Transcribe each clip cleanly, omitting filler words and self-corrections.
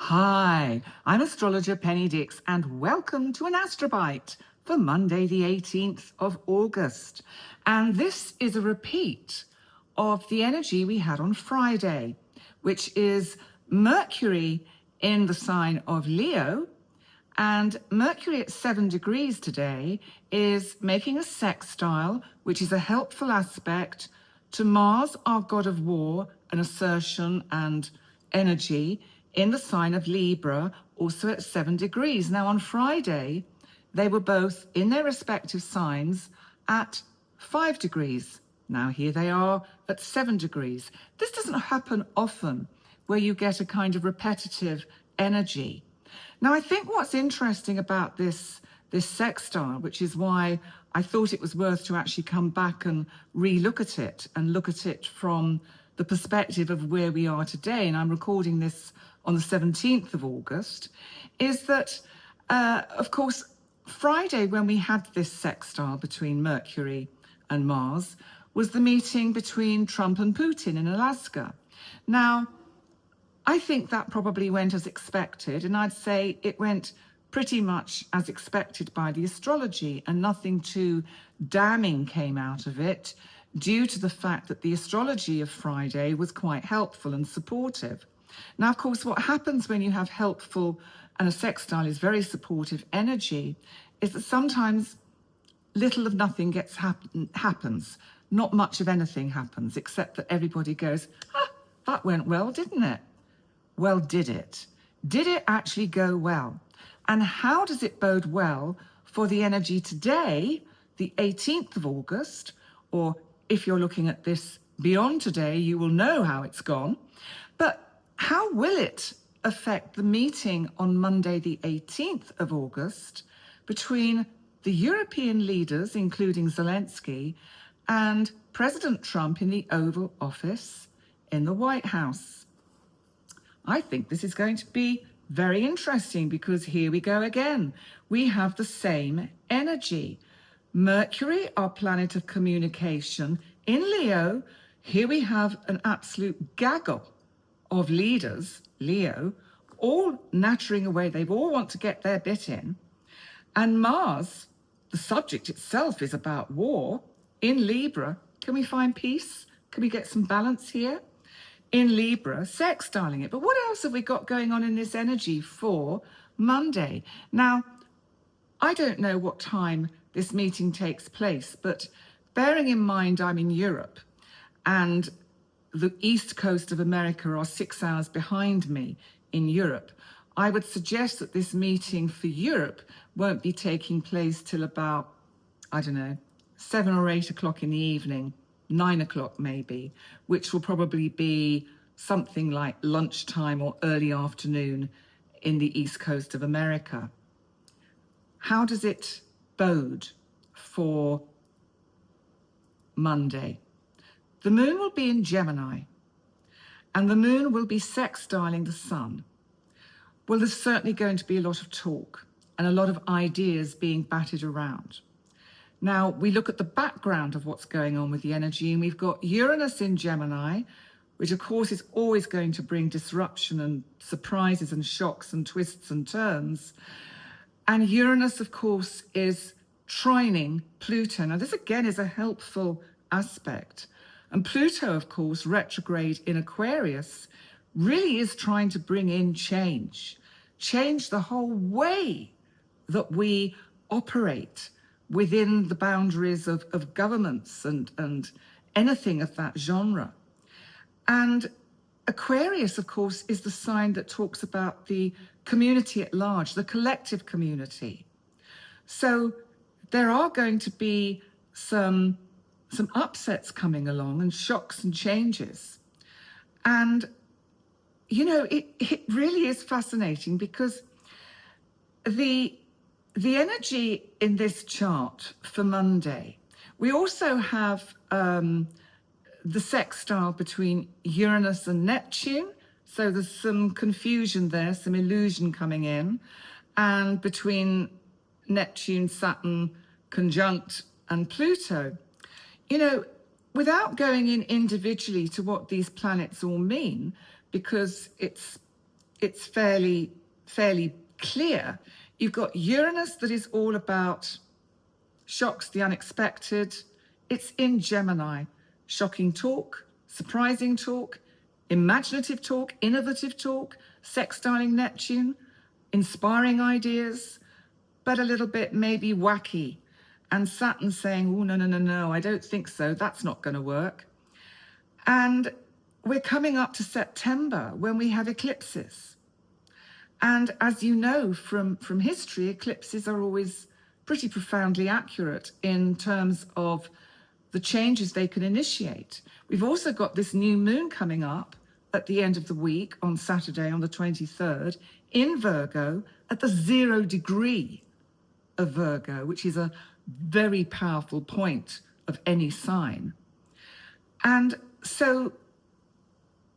Hi, I'm astrologer Penny Dix, and welcome to an Astrobite for Monday, the 18th of August. And this is a repeat of the energy we had on Friday, which is Mercury in the sign of Leo. And Mercury at 7 degrees today is making a sextile, which is a helpful aspect to Mars, our god of war and assertion and energy, in the sign of Libra, also at 7 degrees. Now, on Friday, they were both in their respective signs at 5 degrees. Now, here they are at 7 degrees. This doesn't happen often, where you get a kind of repetitive energy. Now, I think what's interesting about this sextile, which is why I thought it was worth to actually come back and re-look at it and look at it from the perspective of where we are today, and I'm recording this on the 17th of August, is that, of course, Friday, when we had this sextile between Mercury and Mars, was the meeting between Trump and Putin in Alaska. Now, I think that probably went as expected, and I'd say it went pretty much as expected by the astrology, and nothing too damning came out of it, due to the fact that the astrology of Friday was quite helpful and supportive. Now, of course, what happens when you have helpful and a sextile is very supportive energy is that sometimes little of nothing happens. Not much of anything happens, except that everybody goes, that went well, didn't it? Well, did it? Did it actually go well? And how does it bode well for the energy today, the 18th of August, or if you're looking at this beyond today, you will know how it's gone. But how will it affect the meeting on Monday, the 18th of August, between the European leaders, including Zelensky, and President Trump in the Oval Office in the White House? I think this is going to be very interesting, because here we go again. We have the same energy. Mercury, our planet of communication, in Leo. Here we have an absolute gaggle of leaders, Leo, all nattering away. They all want to get their bit in. And Mars, the subject itself is about war, in Libra. Can we find peace? Can we get some balance here? In Libra, sextiling it. But what else have we got going on in this energy for Monday? Now, I don't know what time this meeting takes place, but bearing in mind I'm in Europe and the east coast of America are 6 hours behind me in Europe, I would suggest that this meeting for Europe won't be taking place till about, 7 or 8 o'clock in the evening, 9 o'clock maybe, which will probably be something like lunchtime or early afternoon in the east coast of America. How does it bode for Monday? The moon will be in Gemini, and the moon will be sextiling the sun. Well, there's certainly going to be a lot of talk and a lot of ideas being batted around. Now, we look at the background of what's going on with the energy, and we've got Uranus in Gemini, which of course is always going to bring disruption and surprises and shocks and twists and turns. And Uranus, of course, is trining Pluto. Now, this again is a helpful aspect. And Pluto, of course, retrograde in Aquarius, really is trying to bring in change the whole way that we operate within the boundaries of governments and anything of that genre. And Aquarius, of course, is the sign that talks about the community at large, the collective community. So there are going to be some upsets coming along and shocks and changes. And, it really is fascinating, because the energy in this chart for Monday, we also have the sextile between Uranus and Neptune. So there's some confusion there, some illusion coming in. And between Neptune, Saturn, conjunct, and Pluto. Without going in individually to what these planets all mean, because it's it's fairly clear. You've got Uranus that is all about shocks, the unexpected. It's in Gemini. Shocking talk, surprising talk, imaginative talk, innovative talk, sextiling Neptune, inspiring ideas, but a little bit maybe wacky. And Saturn saying, oh, no, I don't think so. That's not going to work. And we're coming up to September when we have eclipses. And as you know from history, eclipses are always pretty profoundly accurate in terms of the changes they can initiate. We've also got this new moon coming up at the end of the week on Saturday, on the 23rd, in Virgo at the 0 degree of Virgo, which is a very powerful point of any sign. And so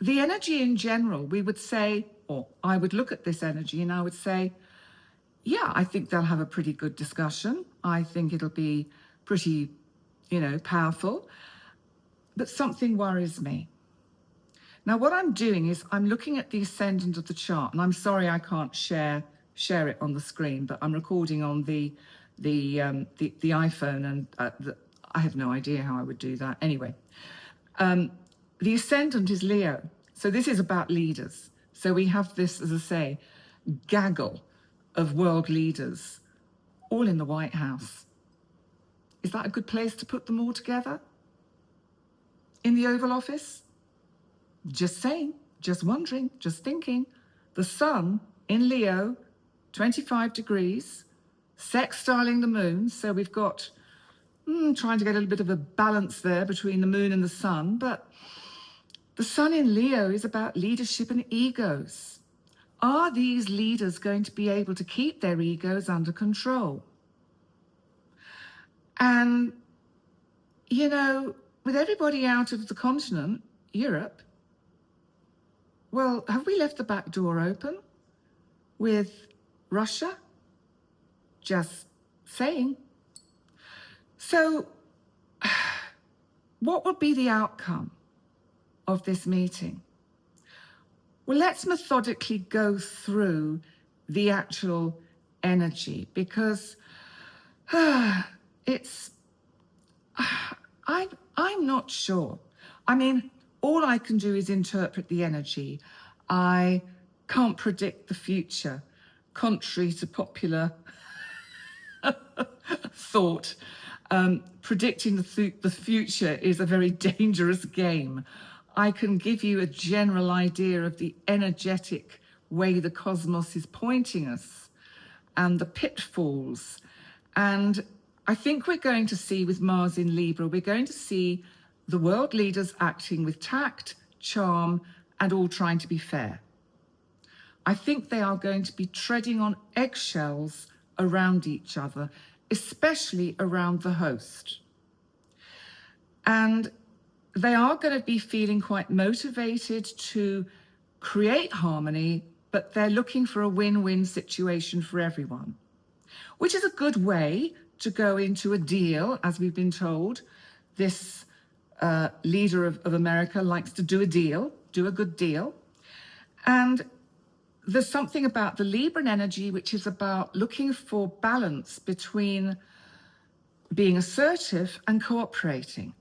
the energy in general, we would say, or I would look at this energy and I would say, yeah, I think they'll have a pretty good discussion. I think it'll be pretty, powerful. But something worries me. Now, what I'm doing is I'm looking at the ascendant of the chart, and I'm sorry I can't share it on the screen, but I'm recording on the iPhone, and I have no idea how I would do that. Anyway, the ascendant is Leo, so this is about leaders. So we have this, as I say, gaggle of world leaders, all in the White House. Is that a good place to put them all together? In the Oval Office? Just saying, just wondering, just thinking. The sun in Leo, 25 degrees, sextiling the moon. So we've got, trying to get a little bit of a balance there between the moon and the sun. But the sun in Leo is about leadership and egos. Are these leaders going to be able to keep their egos under control? And, with everybody out of the continent, Europe, well, have we left the back door open with Russia? Just saying. So, what would be the outcome of this meeting? Well, let's methodically go through the actual energy, because I'm not sure. I mean, all I can do is interpret the energy. I can't predict the future, contrary to popular thought. Predicting the future is a very dangerous game. I can give you a general idea of the energetic way the cosmos is pointing us and the pitfalls. And I think we're going to see, with Mars in Libra, we're going to see the world leaders acting with tact, charm, and all trying to be fair. I think they are going to be treading on eggshells around each other, especially around the host. And they are going to be feeling quite motivated to create harmony, but they're looking for a win-win situation for everyone, which is a good way to go into a deal, as we've been told. This leader of America likes to do a deal, do a good deal. And there's something about the Libran energy which is about looking for balance between being assertive and cooperating.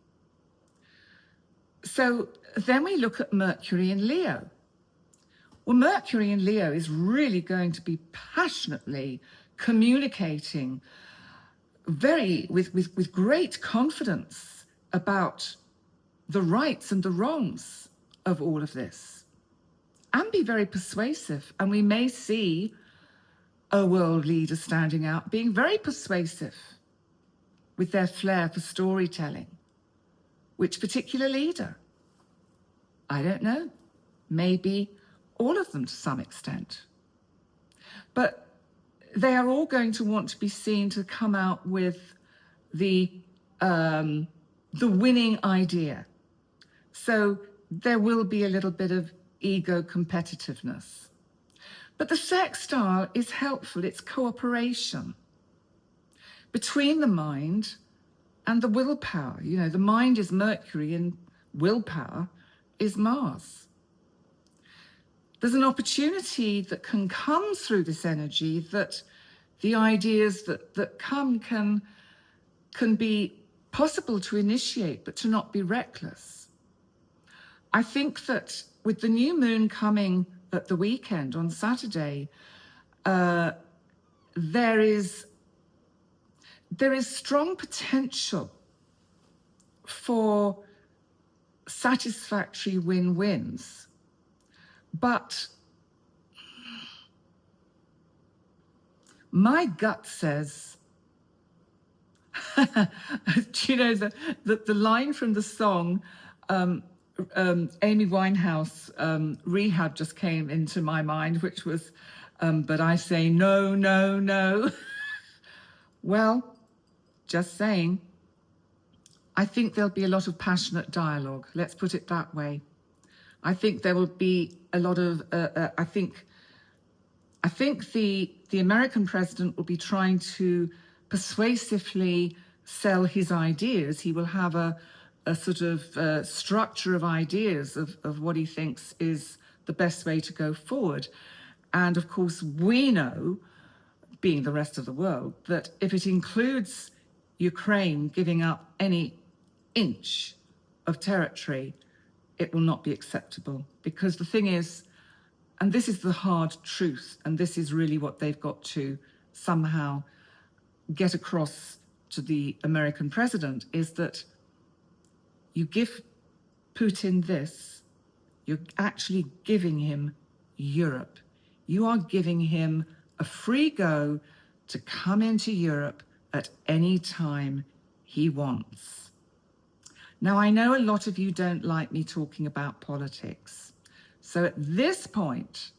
So then we look at Mercury in Leo. Well, Mercury in Leo is really going to be passionately communicating with great confidence about the rights and the wrongs of all of this, and be very persuasive. And we may see a world leader standing out, being very persuasive with their flair for storytelling. Which particular leader? I don't know. Maybe all of them to some extent. But they are all going to want to be seen to come out with the winning idea. So there will be a little bit of ego competitiveness. But the sextile is helpful. It's cooperation between the mind and the willpower. The mind is Mercury and willpower is Mars. there's an opportunity that can come through this energy, that the ideas that come can be possible to initiate, but to not be reckless. I think that with the new moon coming at the weekend on Saturday, there is strong potential for satisfactory win-wins. But my gut says, do you know the line from the song, Amy Winehouse, Rehab, just came into my mind, which was, but I say no, no, no. Well, just saying, I think there'll be a lot of passionate dialogue. Let's put it that way. I think there will be a lot of, I think the American president will be trying to persuasively sell his ideas. He will have a sort of structure of ideas of what he thinks is the best way to go forward. And of course, we know, being the rest of the world, that if it includes Ukraine giving up any inch of territory, it will not be acceptable. Because the thing is, and this is the hard truth, and this is really what they've got to somehow get across to the American president, is that you give Putin this, you're actually giving him Europe. You are giving him a free go to come into Europe at any time he wants. Now, I know a lot of you don't like me talking about politics. So at this point,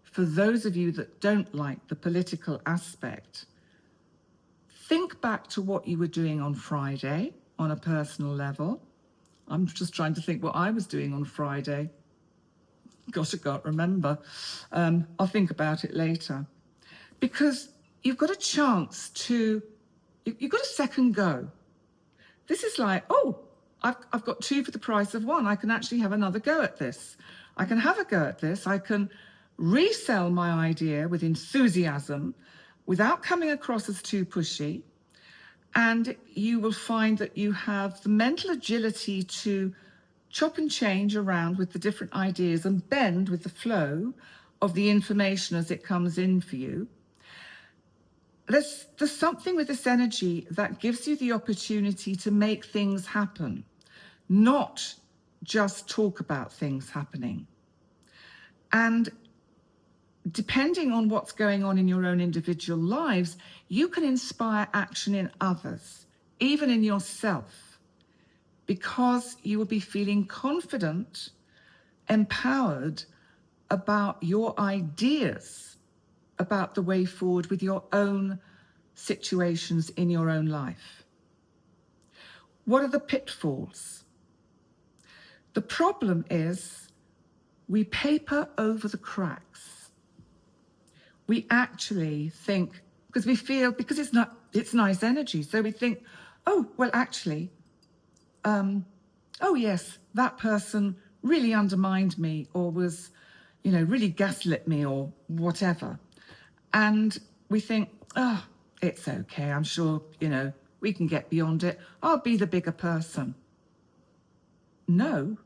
for those of you that don't like the political aspect, think back to what you were doing on Friday on a personal level. I'm just trying to think what I was doing on Friday. Gosh, I can't remember. I'll think about it later. Because you've got a chance to, you've got a second go. This is like, oh, I've got two for the price of one. I can actually have another go at this. I can have a go at this. I can resell my idea with enthusiasm without coming across as too pushy. And you will find that you have the mental agility to chop and change around with the different ideas and bend with the flow of the information as it comes in for you. There's something with this energy that gives you the opportunity to make things happen, not just talk about things happening. And depending on what's going on in your own individual lives, you can inspire action in others, even in yourself, because you will be feeling confident, empowered about your ideas, about the way forward with your own situations in your own life. What are the pitfalls? The problem is we paper over the cracks. We actually think, because we feel, because it's nice energy, so we think, oh, well, actually, oh yes, that person really undermined me or was, really gaslit me or whatever. And we think, oh, it's okay. I'm sure, we can get beyond it. I'll be the bigger person. No,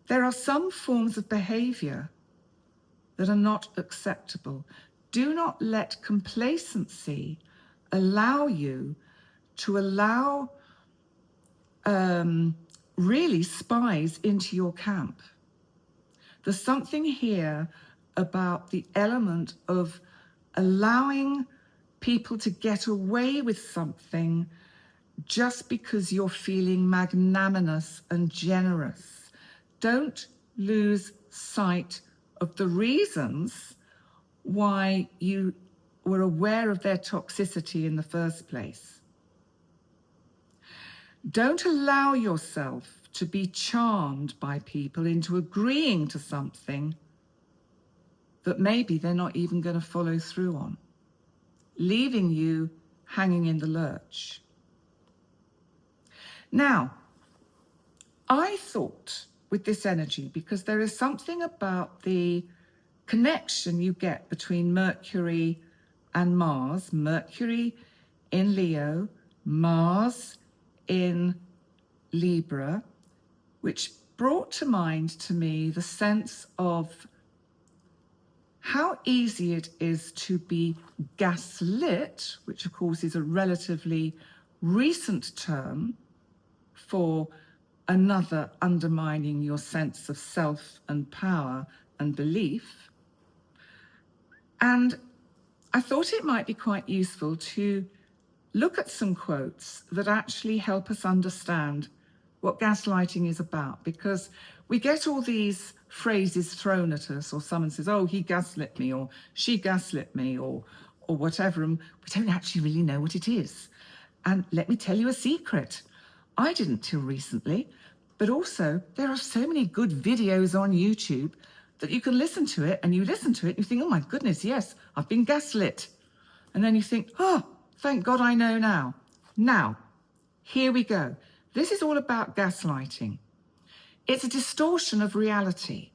there are some forms of behavior that are not acceptable. Do not let complacency allow you to allow really spies into your camp. There's something here about the element of allowing people to get away with something just because you're feeling magnanimous and generous. Don't lose sight of the reasons why you were aware of their toxicity in the first place. Don't allow yourself to be charmed by people into agreeing to something that maybe they're not even going to follow through on, leaving you hanging in the lurch. Now, I thought with this energy, because there is something about the connection you get between Mercury and Mars, Mercury in Leo, Mars in Libra, which brought to mind to me the sense of how easy it is to be gaslit, which of course is a relatively recent term for another undermining your sense of self and power and belief. And I thought it might be quite useful to look at some quotes that actually help us understand what gaslighting is about, because we get all these phrases thrown at us, or someone says, oh, he gaslit me, or she gaslit me, or whatever, and we don't actually really know what it is. And let me tell you a secret. I didn't till recently, but also there are so many good videos on YouTube that you can listen to it, and you listen to it and you think, oh my goodness, yes, I've been gaslit. And then you think, oh, thank God I know now. Now, here we go. This is all about gaslighting. It's a distortion of reality.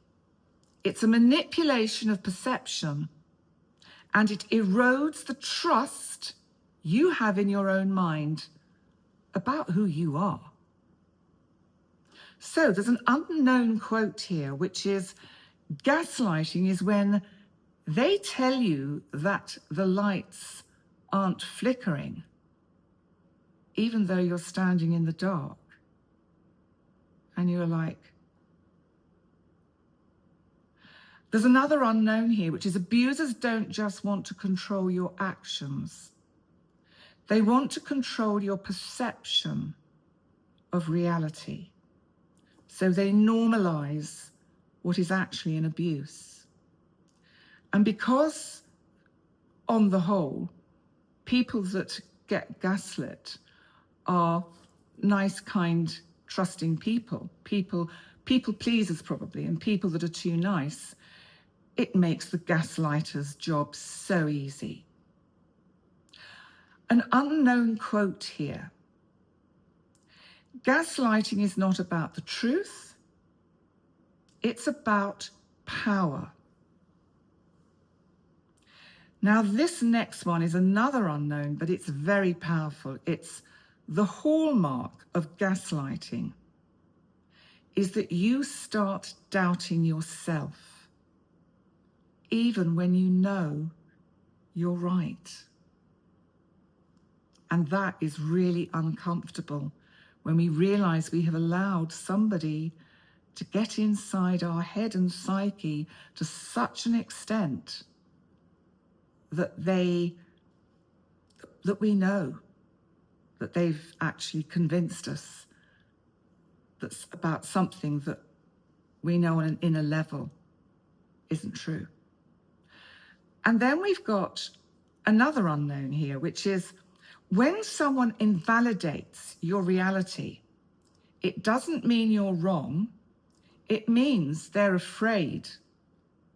It's a manipulation of perception, and it erodes the trust you have in your own mind about who you are. So there's an unknown quote here, which is, gaslighting is when they tell you that the lights aren't flickering, even though you're standing in the dark. And you're like, there's another unknown here, which is abusers don't just want to control your actions. They want to control your perception of reality. So they normalize what is actually an abuse. And because, on the whole, people that get gaslit are nice, kind, trusting people pleasers probably, and people that are too nice, it makes the gaslighter's job so easy. An unknown quote here. Gaslighting is not about the truth, it's about power. Now, this next one is another unknown, but it's very powerful. It's the hallmark of gaslighting is that you start doubting yourself, even when you know you're right. And that is really uncomfortable when we realize we have allowed somebody to get inside our head and psyche to such an extent that we know that they've actually convinced us that's about something that we know on an inner level isn't true. And then we've got another unknown here, which is when someone invalidates your reality, it doesn't mean you're wrong. It means they're afraid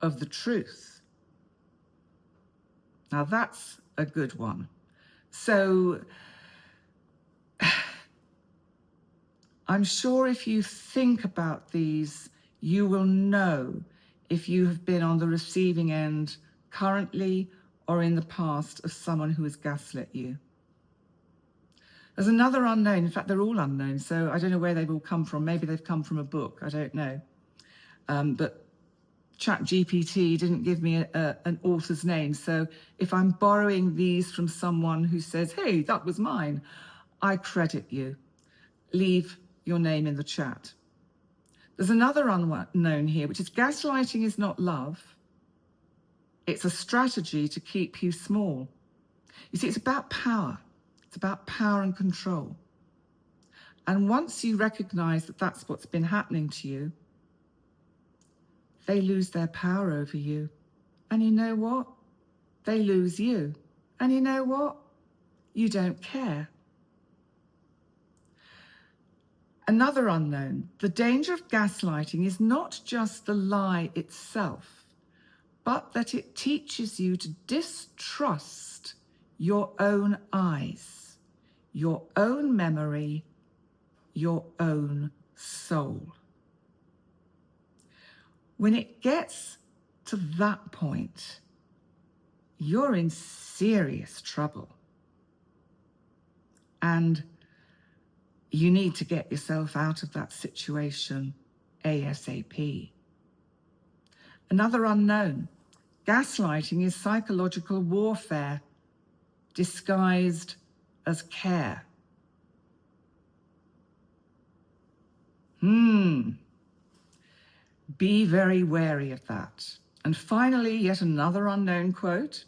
of the truth. Now, that's a good one. So I'm sure if you think about these, you will know if you have been on the receiving end currently or in the past of someone who has gaslit you. There's another unknown. In fact, they're all unknown, so I don't know where they've all come from. Maybe they've come from a book. I don't know. But ChatGPT didn't give me an author's name. So if I'm borrowing these from someone who says, hey, that was mine, I credit you. Leave your name in the chat. There's another unknown here, which is gaslighting is not love. It's a strategy to keep you small. You see, it's about power. It's about power and control. And once you recognize that that's what's been happening to you, they lose their power over you. And you know what? They lose you. And you know what? You don't care. Another unknown, the danger of gaslighting is not just the lie itself, but that it teaches you to distrust your own eyes, your own memory, your own soul. When it gets to that point, you're in serious trouble. And you need to get yourself out of that situation ASAP. Another unknown, gaslighting is psychological warfare disguised as care. Be very wary of that. And finally, yet another unknown quote.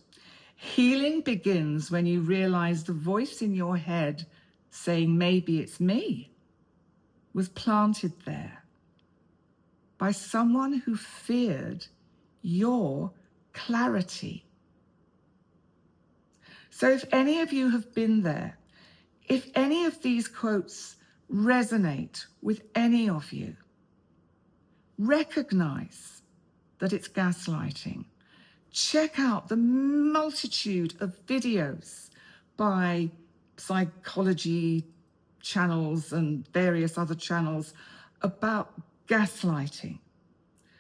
Healing begins when you realize the voice in your head saying, maybe it's me, was planted there by someone who feared your clarity. So if any of you have been there, if any of these quotes resonate with any of you, recognize that it's gaslighting. Check out the multitude of videos by psychology channels and various other channels about gaslighting,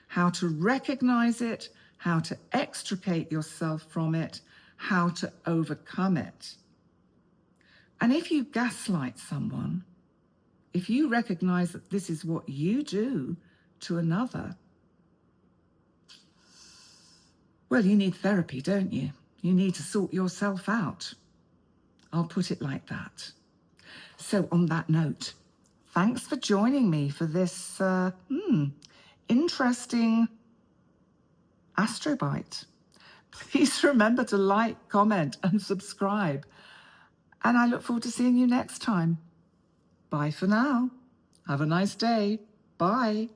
how to recognize it, how to extricate yourself from it, how to overcome it. And if you gaslight someone, if you recognize that this is what you do to another, well, you need therapy, don't you? You need to sort yourself out. I'll put it like that. So on that note, thanks for joining me for this interesting Astrobite. Please remember to like, comment, and subscribe. And I look forward to seeing you next time. Bye for now. Have a nice day. Bye.